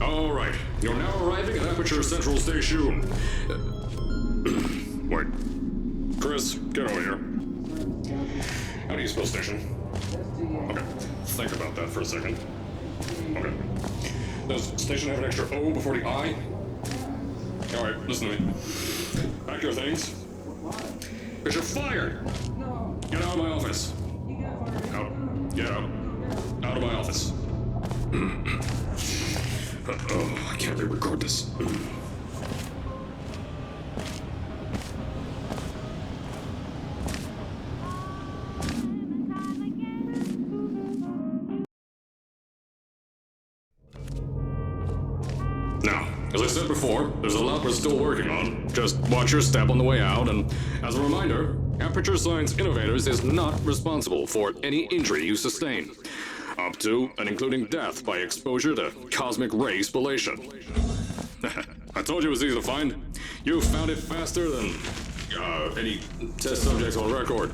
All right, you're now arriving at Aperture Central Station. Wait. Chris, get over here. How do you spell station? Okay, think about that for a second. Okay. Does station have an extra O before the I? Alright, listen to me. Pack your things. Because you're fired! Get out of my office. Out. Get out. Out of my office. Oh, I can't re-record this. Now, as I said before, there's a lot we're still working on. Just watch your step on the way out, and as a reminder, Aperture Science Innovators is not responsible for any injury you sustain, up to and including death by exposure to cosmic ray spallation. I told you it was easy to find. You found it faster than any test subjects on record.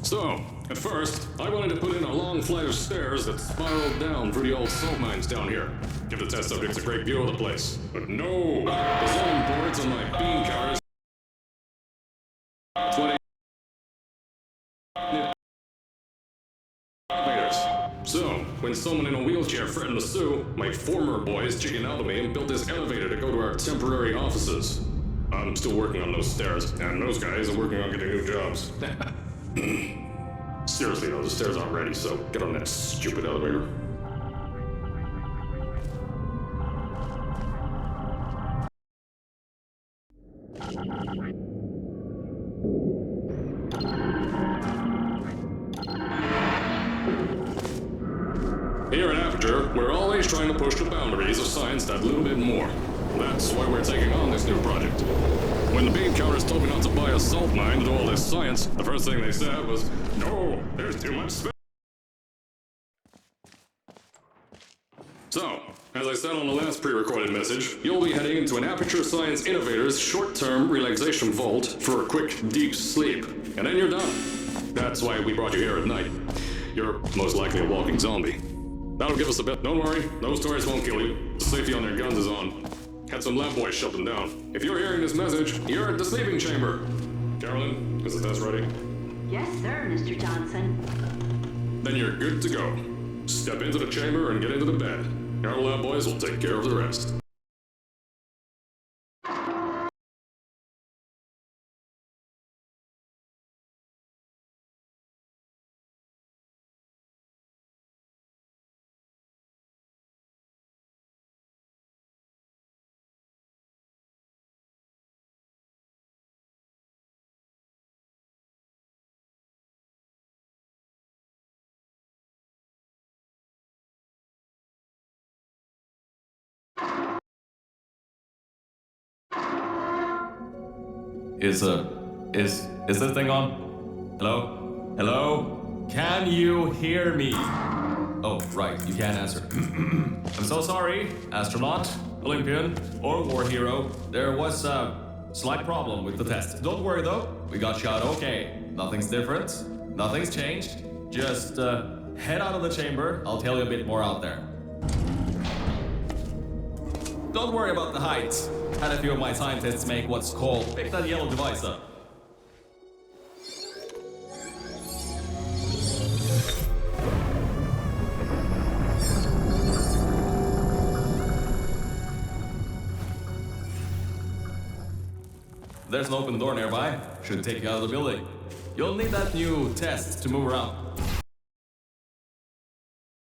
So, at first, I wanted to put in a long flight of stairs that spiraled down through the old salt mines down here. Give the test subjects a great view of the place. But no! The zone boards on my beam counters 20 meters. So, when someone in a wheelchair threatened to sue, my former boys chickened out of me and built this elevator to go to our temporary offices. I'm still working on those stairs, and those guys are working on getting new jobs. Seriously though, the stairs aren't ready, so get on that stupid elevator. Here at Aperture, we're always trying to push the boundaries of science that little bit more. That's why we're taking on this new project. When the beam counters told me not to buy a salt mine to do all this science, the first thing they said was, "No, there's too much space." So, as I said on the last pre-recorded message, you'll be heading into an Aperture Science Innovators short-term relaxation vault for a quick, deep sleep. And then you're done. That's why we brought you here at night. You're most likely a walking zombie. That'll give us a bit. Don't worry, those tourists won't kill you. The safety on their guns is on. Had some lab boys shut them down. If you're hearing this message, you're at the sleeping chamber. Carolyn, is the test ready? Yes, sir, Mr. Johnson. Then you're good to go. Step into the chamber and get into the bed. Our lab boys will take care of the rest. Is this thing on? Hello? Hello? Can you hear me? Oh, right, you can't answer. I'm so sorry, astronaut, Olympian, or war hero. There was a slight problem with the test. Don't worry though, we got you out okay. Nothing's different, nothing's changed. Just head out of the chamber, I'll tell you a bit more out there. Don't worry about the height. Had a few of my scientists make what's called, pick that yellow device up. There's an open door nearby. Should take you out of the building. You'll need that new test to move around.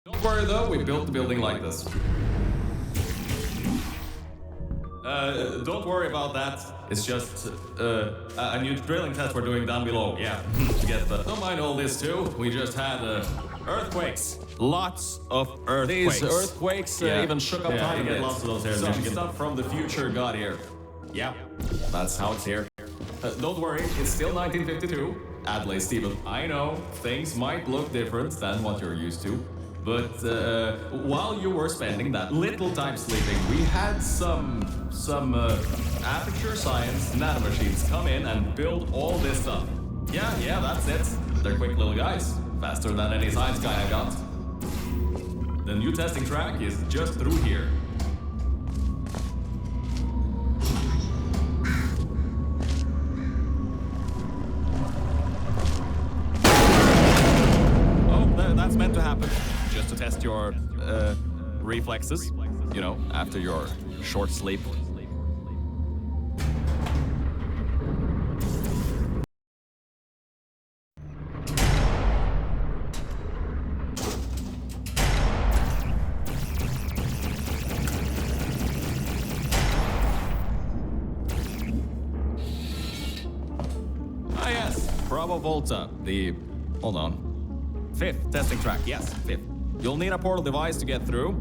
Don't worry though, we built the building like this. Don't worry about that. It's just a new drilling test we're doing down below. Yeah, to get the. Don't mind all this too. We just had earthquakes. Lots of earthquakes. These earthquakes even shook up time. Get lots of those here. Some stuff from the future got here. Yeah, that's how it's here. Don't worry, it's still 1952. Adlai Stephen, I know things might look different than what you're used to. But while you were spending that little time sleeping, we had some Aperture Science nanomachines come in and build all this stuff. Yeah, that's it. They're quick little guys, faster than any science guy I got. The new testing track is just through here. Oh, that's meant to happen. Just to test your, reflexes. You know, after your short sleep. Ah, yes. Bravo Volta. Hold on. 5th testing track. Yes, 5th. You'll need a portal device to get through.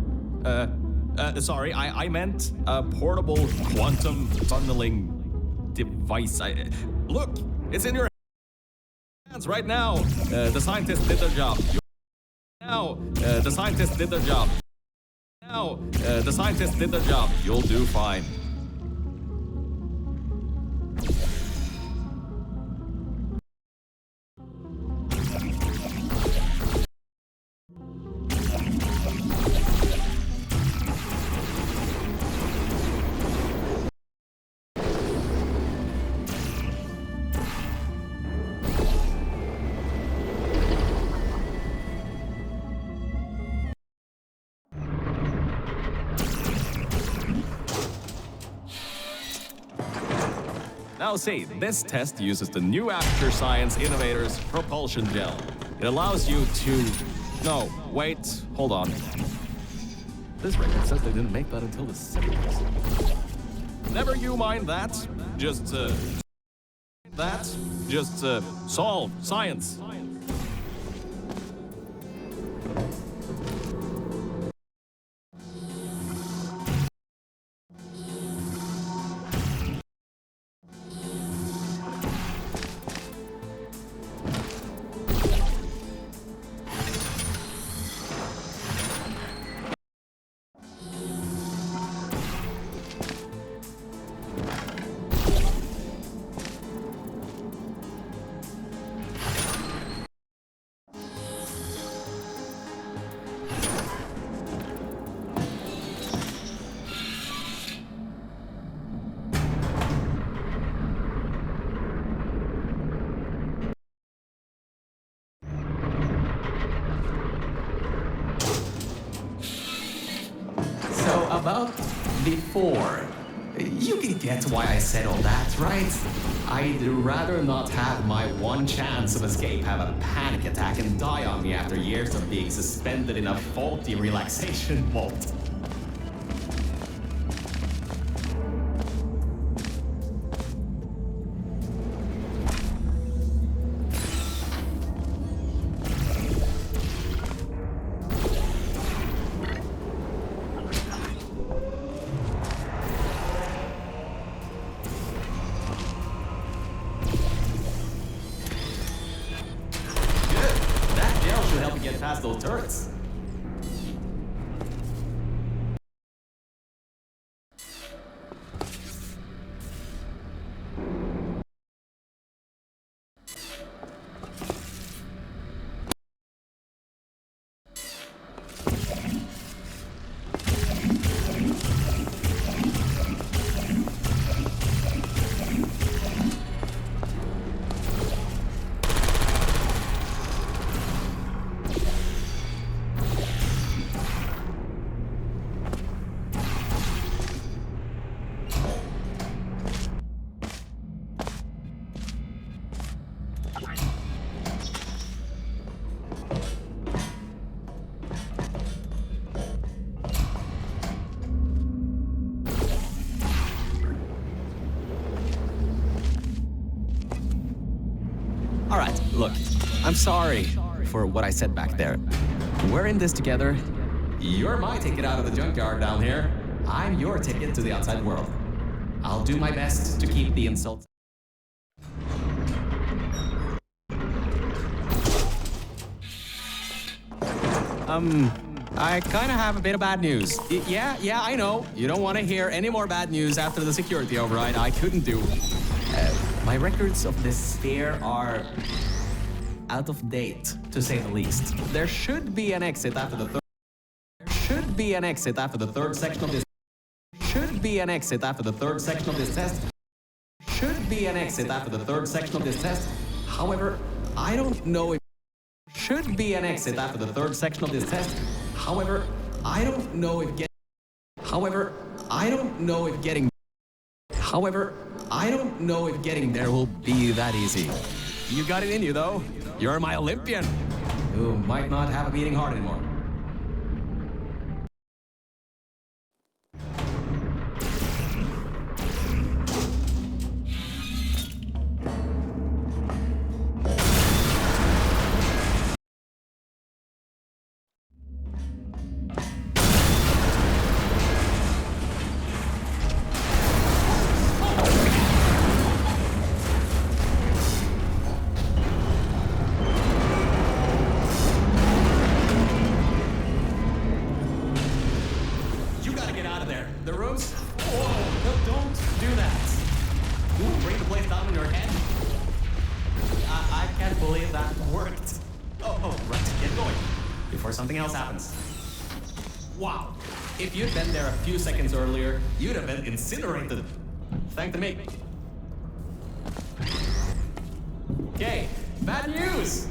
Sorry, I meant a portable quantum tunneling device. Look, it's in your hands right now. The scientists did their job. The scientists did their job. The scientists did their job. You'll do fine. Now see, this test uses the new Aperture Science Innovators Propulsion Gel. It allows you to... No, wait, hold on. This record says they didn't make that until the 70s. Never you mind that. Just solve science. About before. You can get why I said all that, right? I'd rather not have my one chance of escape have a panic attack and die on me after years of being suspended in a faulty relaxation vault. Get past those turrets. All right, look, I'm sorry for what I said back there. We're in this together. You're my ticket out of the junkyard down here. I'm your ticket to the outside world. I'll do my best to keep the insults. I kind of have a bit of bad news. Yeah, I know. You don't want to hear any more bad news after the security override. I couldn't do. My records of this sphere are out of date, to say the least. There should be an exit after the third. Should be an exit after the third section of this. Should be an exit after the third section of this test. Should be an exit after the third section of this test. However, I don't know if. Should be an exit after the third section of this test. However, I don't know if get. However, I don't know if getting. However, I don't know if getting there will be that easy. You got it in you, though. You're my Olympian. Who might not have a beating heart anymore. The rooms? Whoa, no, don't do that. You will bring the place down on your head? I can't believe that worked. Oh, right, get going. Before something else happens. Wow. If you'd been there a few seconds earlier, you'd have been incinerated. Thank the mate. Okay, bad news!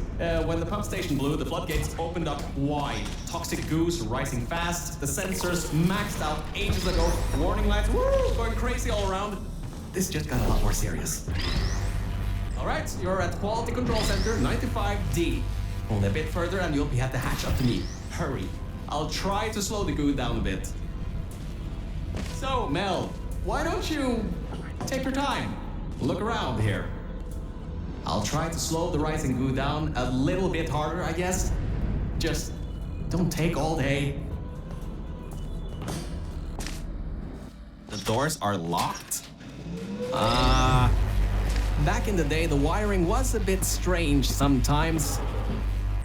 When the pump station blew, the floodgates opened up wide. Toxic goose rising fast. The sensors maxed out ages ago. Warning lights, woo, going crazy all around. This just got a lot more serious. All right, you're at Quality Control Center 95D. Only a bit further and you'll be at the hatch up to me. Hurry. I'll try to slow the goo down a bit. So, Mel, why don't you take your time? Look around here. I'll try to slow the rising goo down a little bit harder, I guess. Just don't take all day. The doors are locked? Back in the day, the wiring was a bit strange sometimes.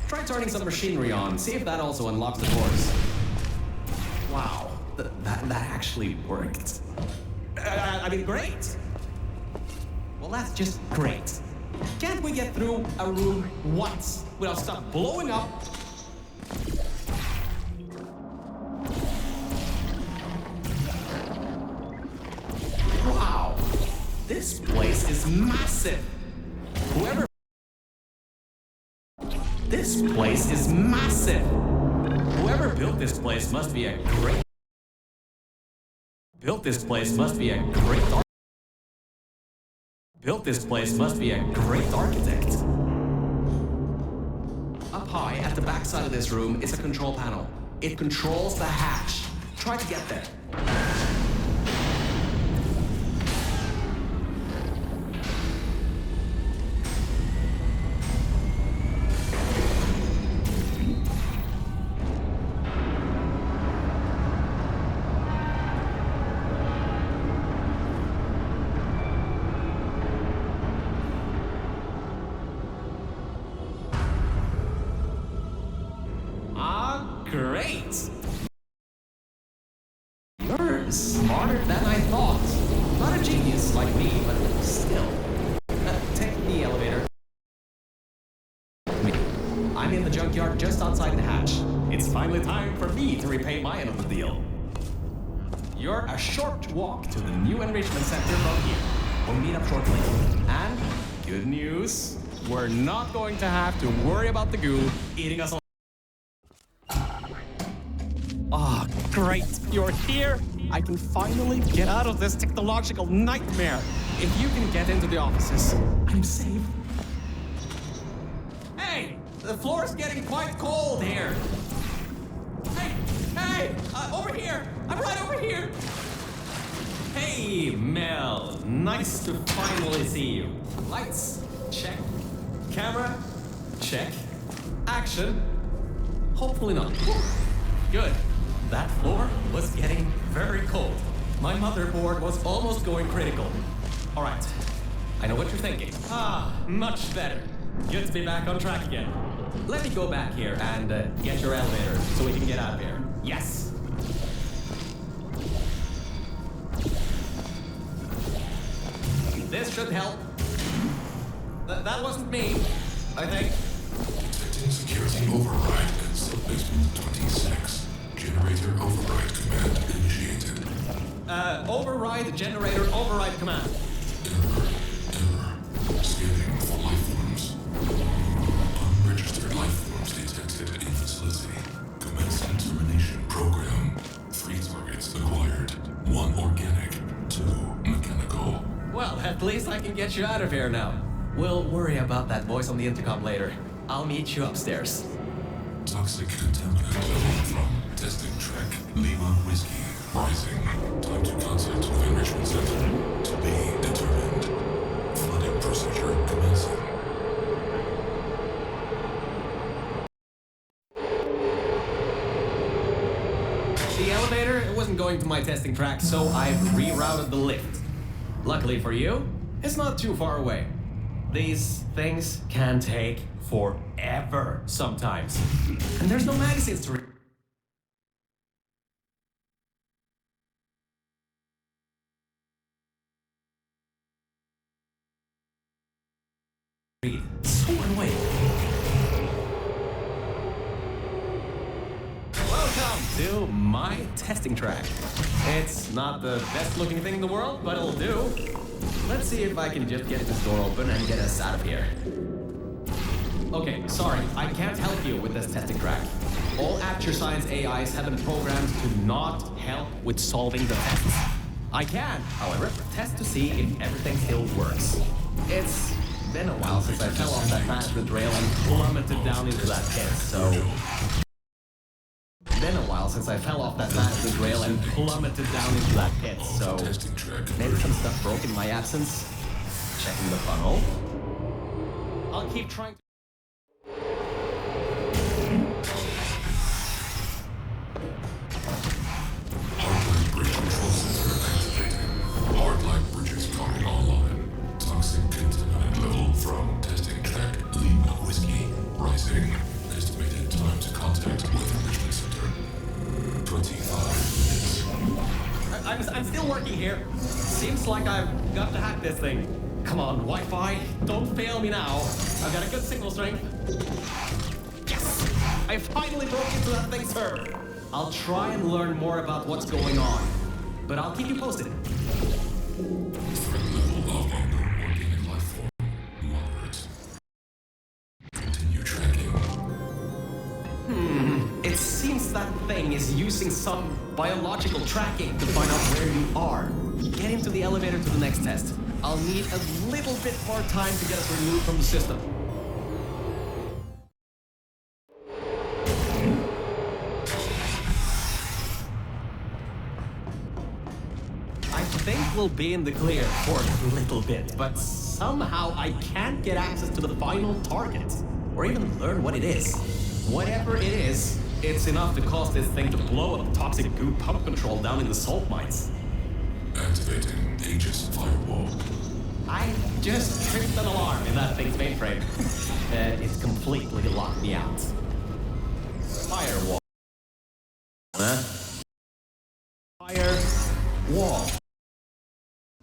Try turning some machinery on, see if that also unlocks the doors. Wow, that actually worked. I mean, great. Well, that's just great. Can't we get through a room once without stuff blowing up? Wow, this place is massive. This place is massive. Whoever built this place must be a great. Built this place must be a great. Built this place must be a great architect. Up high at the back side of this room is a control panel. It controls the hatch. Try to get there. Great! You're smarter than I thought. Not a genius like me, but still. Take the elevator. I'm in the junkyard just outside the hatch. It's finally time for me to repay my end of the deal. You're a short walk to the new enrichment center from here. We'll meet up shortly. And good news, we're not going to have to worry about the goo eating us alive. Ah, oh, great. You're here. I can finally get out of this technological nightmare. If you can get into the offices, I'm safe. Hey, the floor's getting quite cold here. Hey, over here. I'm right over here. Hey, Mel. Nice to finally see you. Lights, check. Camera, check. Action. Hopefully not. Good. That floor was getting very cold. My motherboard was almost going critical. All right. I know what you're thinking. Ah, much better. Good to be back on track again. Let me go back here and get your elevator so we can get out of here. Yes. This should help. That wasn't me, I think. Detecting security override. Console basement 26. Generator override command initiated. Override generator override command. Error. Scanning for life forms. Unregistered life forms detected in facility. Commencing termination program. 3 targets acquired. 1 organic, 2 mechanical. Well, at least I can get you out of here now. We'll worry about that voice on the intercom later. I'll meet you upstairs. Toxic contaminant level from testing track. Lima Whiskey. Rising. Time to contact with enrichment center. To be determined. Flooding procedure commencing. The elevator, it wasn't going to my testing track, so I've rerouted the lift. Luckily for you, it's not too far away. These things can take forever sometimes. And there's no magazines to read. So annoying. Welcome to my testing track. It's not the best looking thing in the world, but it'll do. Let's see if I can just get this door open and get us out of here. Okay, sorry, I can't help you with this testing track. All Aperture Science AIs have been programmed to not help with solving the tests. I can, however, test to see if everything still works. It's been a while since I fell off that management rail and plummeted down into that pit, so... Maybe some stuff broke in my absence. Checking the funnel. I'll keep trying to... Hardline bridge control center activating. Hardline bridges coming online. Toxic contaminant level from testing track. Lima Whiskey. Rising. Estimated time to contact with enrichment center. 25 minutes. I'm still working here. Seems like I've got to hack this thing. Come on, Wi-Fi, don't fail me now. I've got a good signal strength. Yes! I finally broke into that thing's server. I'll try and learn more about what's going on, but I'll keep you posted. Threat level of unknown organic life form. Moderate. Continue tracking. It seems that thing is using some biological tracking to find out where you are. Get into the elevator to the next test. I'll need a little bit more time to get us removed from the system. I think we'll be in the clear for a little bit, but somehow I can't get access to the final target, or even learn what it is. Whatever it is, it's enough to cause this thing to blow up toxic goo pump control down in the salt mines. Activating Aegis firewall. I just tripped an alarm in that thing's mainframe. It completely locked me out. Firewall. Huh? Firewall.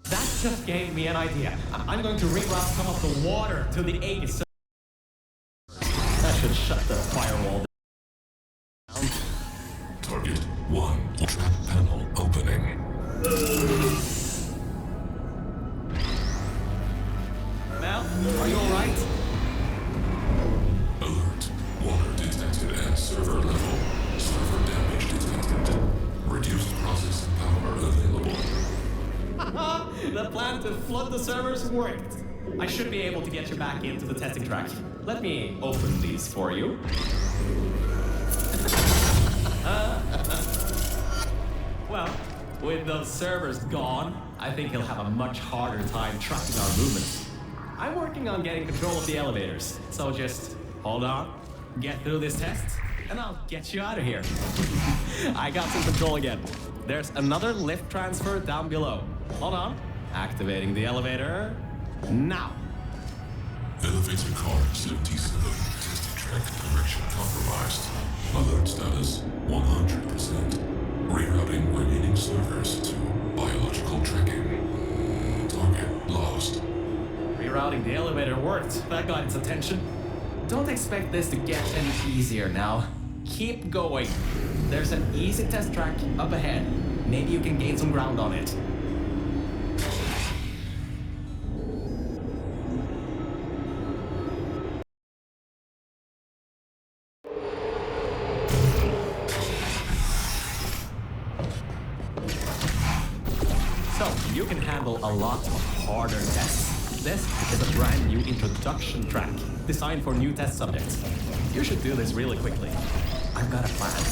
That just gave me an idea. I'm going to reroute some of the water to the Aegis. That should shut the firewall down. Target 1. Trap panel opening. Mel, are you alright? Alert. Water detected at server level. Server damage detected. Reduced processing power available. The plan to flood the servers worked. I should be able to get you back into the testing track. Let me open these for you. Well, with those servers gone, I think he'll have a much harder time tracking our movements. I'm working on getting control of the elevators, so just hold on, get through this test, and I'll get you out of here. I got some control again. There's another lift transfer down below. Hold on. Activating the elevator. Now. Elevator car 77. Testing track direction compromised. Alert status 100%. Rerouting remaining servers to biological tracking. Target lost. Rerouting the elevator worked. That got its attention. Don't expect this to get any easier now. Keep going. There's an easy test track up ahead. Maybe you can gain some ground on it. So, you can handle a lot of harder tests. This is a brand new introduction track, designed for new test subjects. You should do this really quickly. I've got a plan.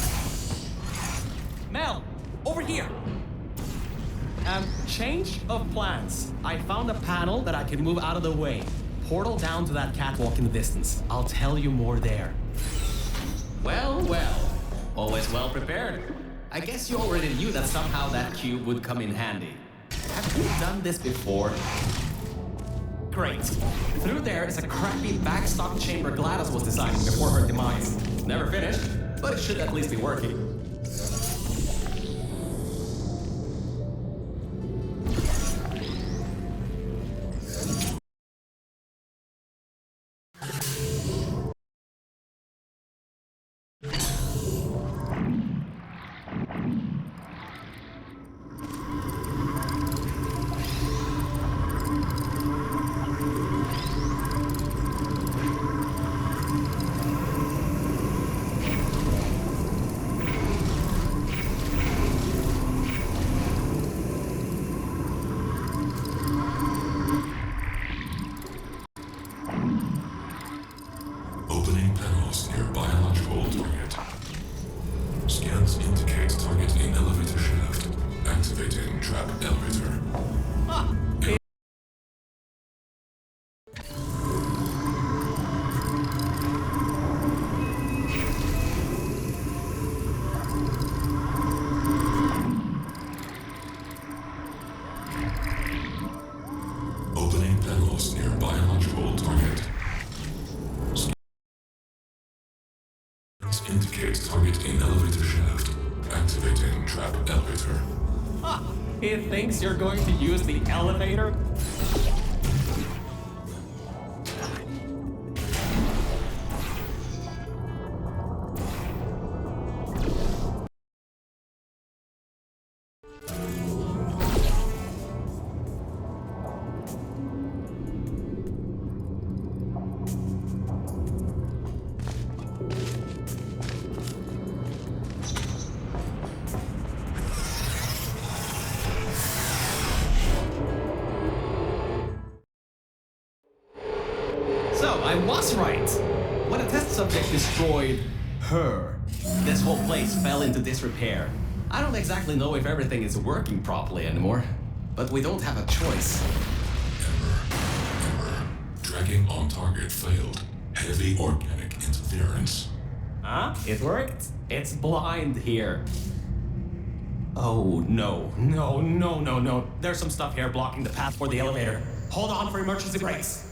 Mel, over here! Change of plans. I found a panel that I can move out of the way. Portal down to that catwalk in the distance. I'll tell you more there. Well, well. Always well prepared. I guess you already knew that somehow that cube would come in handy. Have you done this before? Great. Through there is a crappy backstock chamber GLaDOS was designing before her demise. Never finished, but it should at least be working. Opening panels near biological target. Scans indicate target in elevator shaft. Activating trap elevator. Opening panels near biological target. Indicates target in elevator shaft. Activating trap elevator. He thinks you're going to use the elevator? So, I was right. When a test subject destroyed her, this whole place fell into disrepair. I don't exactly know if everything is working properly anymore, but we don't have a choice. Error. Tracking on target failed. Heavy organic interference. Huh? It worked? It's blind here. Oh, no. No. There's some stuff here blocking the path for the elevator. Hold on for emergency brakes.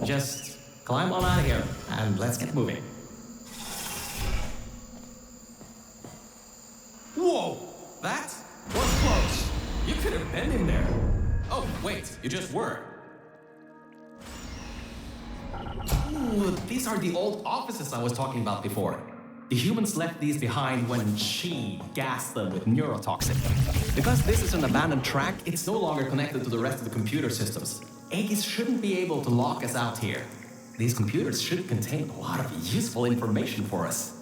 Just climb on out of here, and let's get moving. Whoa! That was close. You could have been in there. Oh, wait, you just were. Ooh, these are the old offices I was talking about before. The humans left these behind when she gassed them with neurotoxin. Because this is an abandoned track, it's no longer connected to the rest of the computer systems. Aegis shouldn't be able to lock us out here. These computers should contain a lot of useful information for us.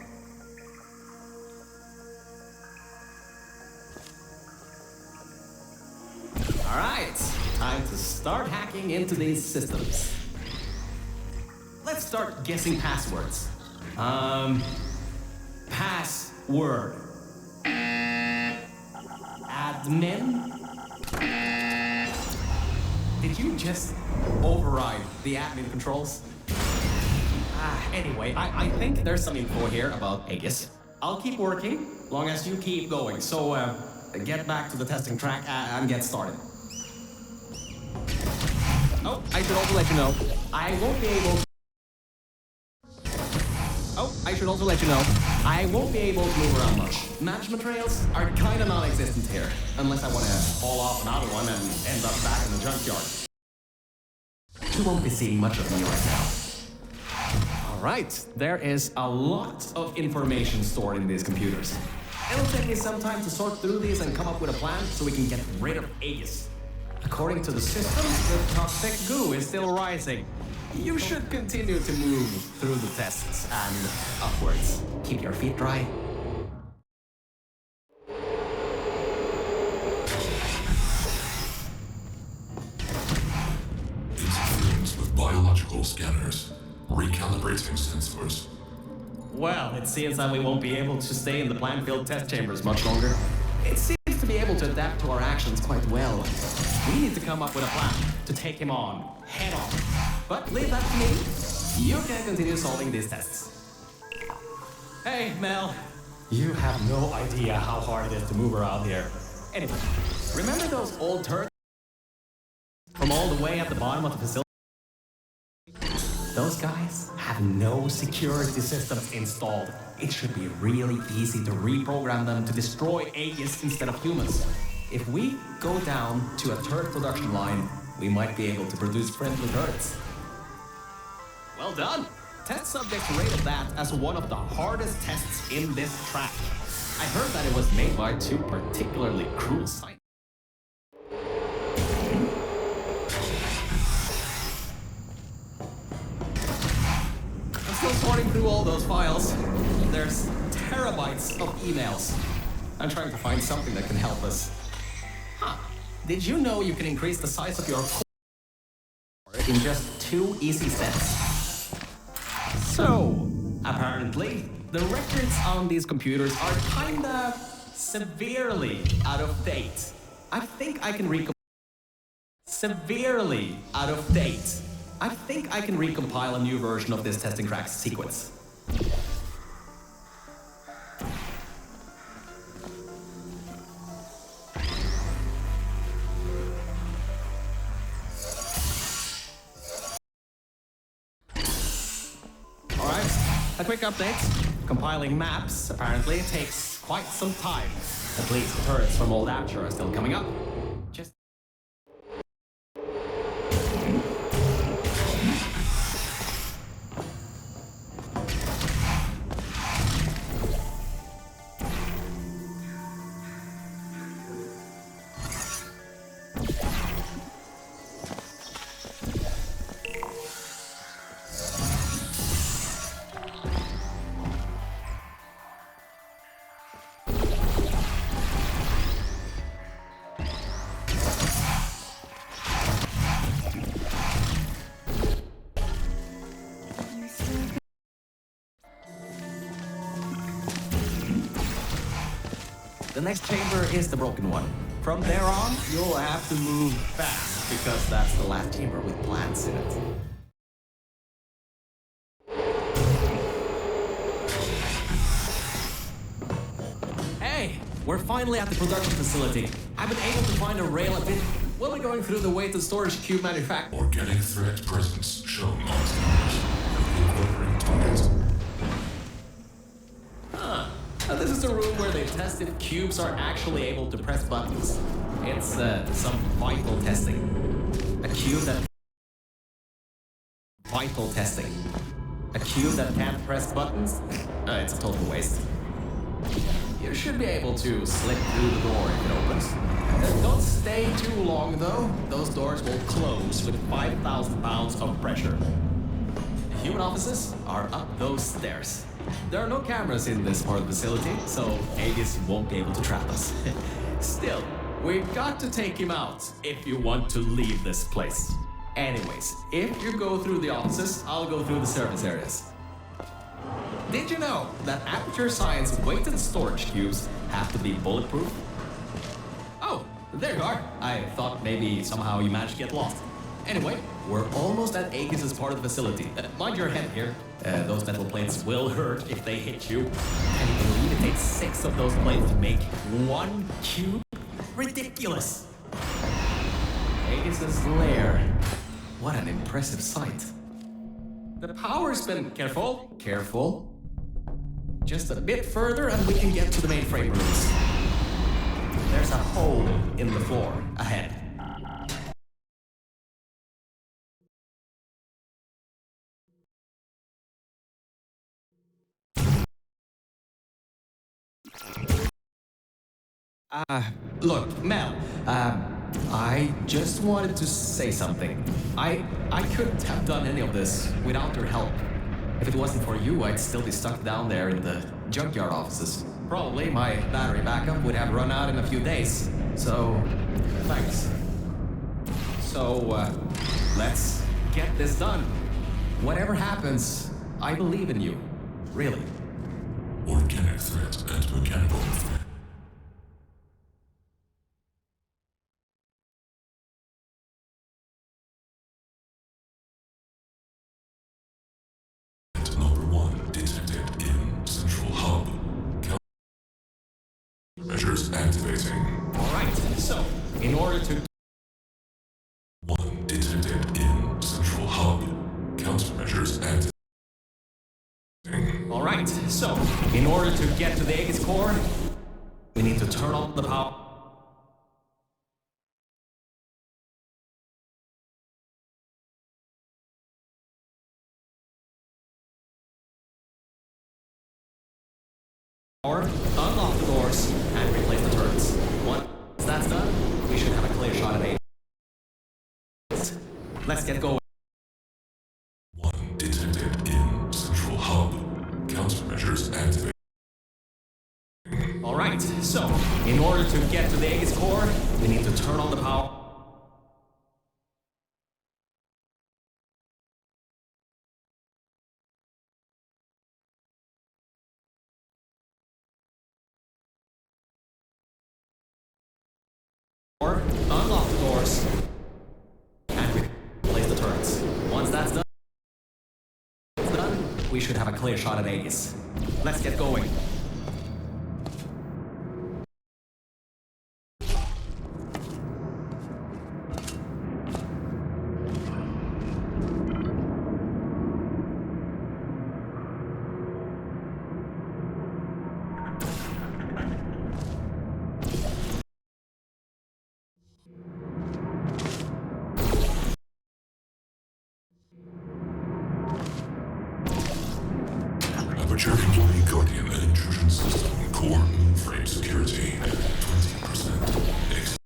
Alright, time to start hacking into these systems. Let's start guessing passwords. Password. Admin? Did you just override the admin controls? Anyway, I think there's some info here about Aegis. I'll keep working, long as you keep going. So, get back to the testing track and get started. Oh, I should also let you know, I won't be able to move around much. Management rails are kinda non-existent here, unless I want to haul off another one and end up back in the junkyard. You won't be seeing much of me right now. Alright, there is a lot of information stored in these computers. It'll take me some time to sort through these and come up with a plan so we can get rid of Aegis. According to the systems, the toxic goo is still rising. You should continue to move through the tests and upwards. Keep your feet dry. Interference with biological scanners. Recalibrating sensors. Well, it seems that we won't be able to stay in the plant-filled test chambers much longer. It seems to be able to adapt to our actions quite well. We need to come up with a plan to take him on, head on. But leave that to me. You can continue solving these tests. Hey, Mel. You have no idea how hard it is to move around here. Anyway, remember those old turrets from all the way at the bottom of the facility? Those guys have no security systems installed. It should be really easy to reprogram them to destroy Aegis instead of humans. If we go down to a turret production line, we might be able to produce friendly turrets. Well done! Test subjects rated that as one of the hardest tests in this track. I heard that it was made by two particularly cruel scientists. Still sorting through all those files. There's terabytes of emails. I'm trying to find something that can help us. Huh. Did you know you can increase the size of your core in just 2 easy steps? So, apparently, the records on these computers are kinda severely out of date. I think I can severely out of date. I think I can recompile a new version of this testing track sequence. Alright, a quick update. Compiling maps apparently takes quite some time. At least the turrets from Old Aperture are still coming up. Just the next chamber is the broken one. From there on, you'll have to move fast, because that's the last chamber with plants in it. Hey, we're finally at the production facility. I've been able to find a rail a bit. We'll be going through the weighted storage cube manufacturer. Organic threat presence shown on scanners. Incorporating targets. This is the room where they test if cubes are actually able to press buttons. It's some vital testing. A cube that... Vital testing. A cube that can't press buttons? It's a total waste. You should be able to slip through the door if it opens. Don't stay too long though. Those doors will close with 5,000 pounds of pressure. The human offices are up those stairs. There are no cameras in this part of the facility, so Aegis won't be able to trap us. Still, we've got to take him out if you want to leave this place. Anyways, if you go through the offices, I'll go through the service areas. Did you know that Aperture Science weighted storage cubes have to be bulletproof? Oh, there you are. I thought maybe somehow you managed to get lost. Anyway, we're almost at Aegis' part of the facility. Mind your head here. Those metal plates will hurt if they hit you. Can you believe it takes 6 of those plates to make 1 cube? Ridiculous! Aegis' lair. What an impressive sight. The power's been... Careful, careful. Just a bit further and we can get to the mainframe rooms. There's a hole in the floor ahead. Look, Mel, I just wanted to say something. I couldn't have done any of this without your help. If it wasn't for you, I'd still be stuck down there in the junkyard offices. Probably my battery backup would have run out in a few days. So, thanks. So, let's get this done. Whatever happens, I believe in you. Really. Organic threat and mechanical threat. Number 1 detected in Central Hub. Measures activating. Alright, so, in order to 1 detected in Central Hub. Countermeasures activating. Alright, so, in order to get to the Aegis core, we need to turn on the power. Unlock the doors and replace the turrets. Once that's done, we should have a clear shot at Aegis. Let's get going. 1 detected in Central Hub. Countermeasures activating. Alright, so, in order to get to the Aegis core, we need to turn on the power. Unlock the doors and replace the turrets. Once that's done, we should have a clear shot at Aegis. Let's get going. Aperture Employee Guardian and Intrusion System. Core mainframe security. 20%.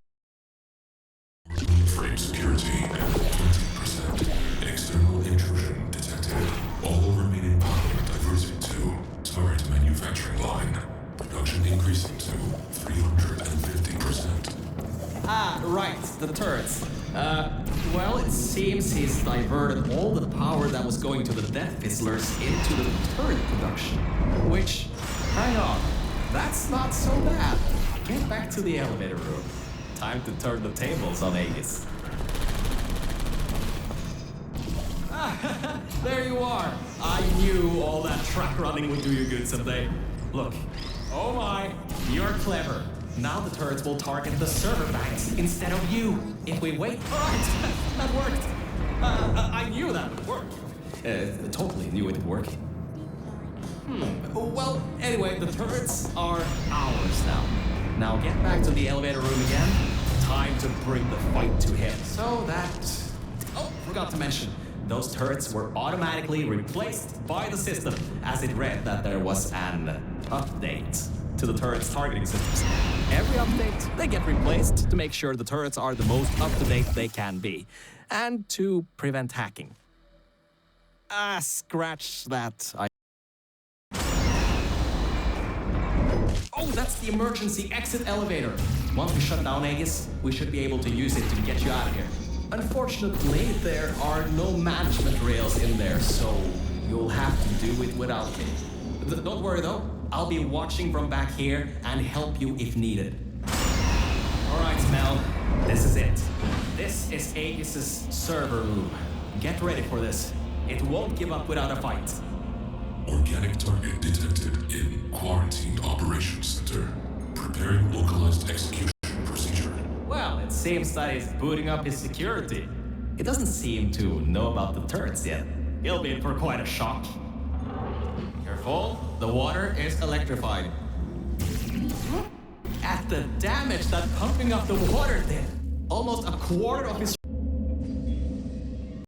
Mainframe security. 20%. External intrusion detected. All remaining power diverted to target manufacturing line. Production increasing to 350%. Ah, right, the turrets. Well, it seems he's diverted all the power that was going to the Death Fizzlers into the turret production. Which, hang on, that's not so bad. Get back to the elevator room. Time to turn the tables on Aegis. There you are. I knew all that track running would do you good someday. Look. Oh my, you're clever. Now the turrets will target the server banks instead of you. If we wait... Alright, that worked. I knew that would work. Totally knew it would work. Well, anyway, the turrets are ours now. Now get back to the elevator room again. Time to bring the fight to him. So that... Oh, forgot to mention. Those turrets were automatically replaced by the system, as it read that there was an update to the turret's targeting systems. Every update, they get replaced to make sure the turrets are the most up-to-date they can be, and to prevent hacking. Scratch that. Oh, that's the emergency exit elevator. Once we shut down Aegis, we should be able to use it to get you out of here. Unfortunately, there are no management rails in there, so you'll have to do it without me. Don't worry though, I'll be watching from back here and help you if needed. Alright, Mel, this is it. This is Aegis' server room. Get ready for this. It won't give up without a fight. Organic target detected in Quarantine Operations Center. Preparing localized execution procedure. Well, it seems that he's booting up his security. He doesn't seem to know about the turrets yet. He'll be in for quite a shock. Careful, the water is electrified. At the damage that pumping up the water did. Almost a quarter of his